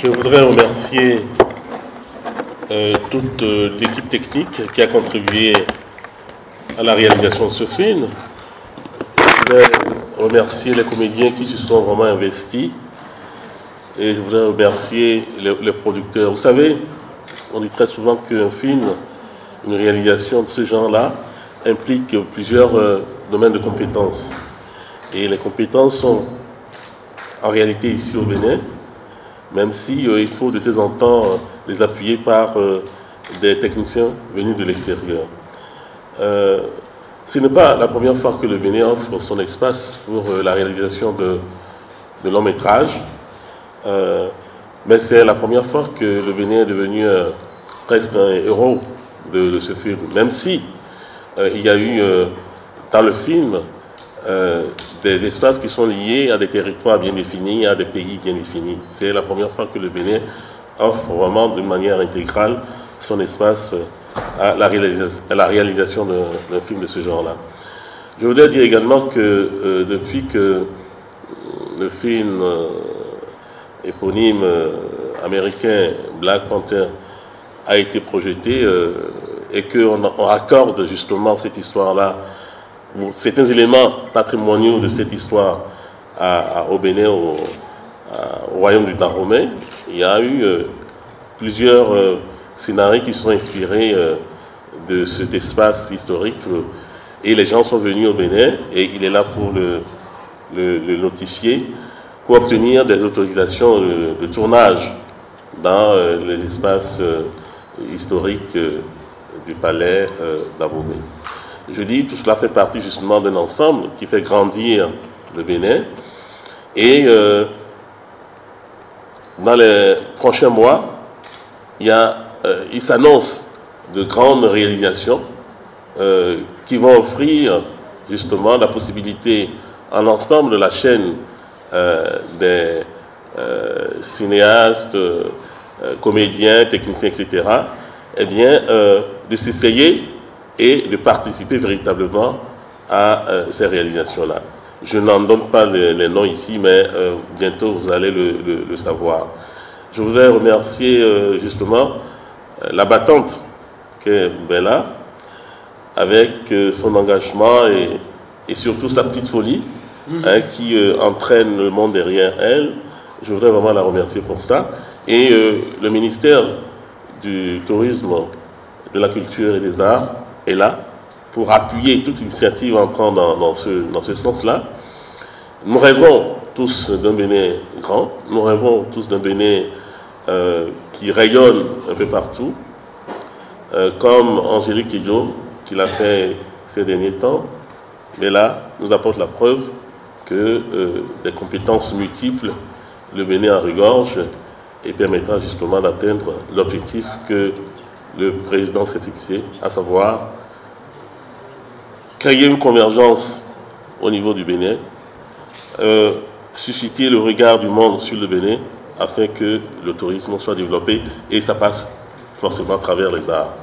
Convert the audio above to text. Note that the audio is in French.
Je voudrais remercier toute l'équipe technique qui a contribué à la réalisation de ce film. Je voudrais remercier les comédiens qui se sont vraiment investis. Et je voudrais remercier les producteurs. Vous savez, on dit très souvent qu'un film, une réalisation de ce genre-là, implique plusieurs domaines de compétences. Et les compétences sont en réalité ici au Bénin, même si il faut de temps en temps les appuyer par des techniciens venus de l'extérieur. Ce n'est pas la première fois que le Bénin offre son espace pour la réalisation de longs métrages, mais c'est la première fois que le Bénin est devenu presque un héros de ce film, même si il y a eu dans le film des espaces qui sont liés à des territoires bien définis, à des pays bien définis. C'est la première fois que le Bénin offre vraiment de manière intégrale son espace à la réalisation d'un film de ce genre-là. Je voudrais dire également que depuis que le film éponyme américain Black Panther a été projeté et qu'on raccorde justement cette histoire-là, certains éléments patrimoniaux de cette histoire au Bénin, au royaume du Dahomey, il y a eu plusieurs scénarios qui sont inspirés de cet espace historique et les gens sont venus au Bénin et il est là pour le notifier, pour obtenir des autorisations de tournage dans les espaces historiques du palais d'Abomey. Je dis, tout cela fait partie justement d'un ensemble qui fait grandir le Bénin. Et dans les prochains mois, il s'annonce de grandes réalisations qui vont offrir justement la possibilité à l'ensemble de la chaîne des cinéastes, comédiens, techniciens, etc., eh bien, de s'essayer et de participer véritablement à ces réalisations-là. Je n'en donne pas les noms ici, mais bientôt vous allez le savoir. Je voudrais remercier justement la battante qu'est Bella, avec son engagement et surtout sa petite folie qui entraîne le monde derrière elle. Je voudrais vraiment la remercier pour ça. Et le ministère du Tourisme, de la Culture et des Arts est là pour appuyer toute initiative entrant dans ce sens-là. Nous rêvons tous d'un Bénin grand, nous rêvons tous d'un Bénin qui rayonne un peu partout, comme Angélique Kidjo, qui l'a fait ces derniers temps, mais là, nous apporte la preuve que des compétences multiples, le Bénin en regorge et permettra justement d'atteindre l'objectif que le président s'est fixé, à savoir créer une convergence au niveau du Bénin, susciter le regard du monde sur le Bénin afin que le tourisme soit développé et ça passe forcément à travers les arts.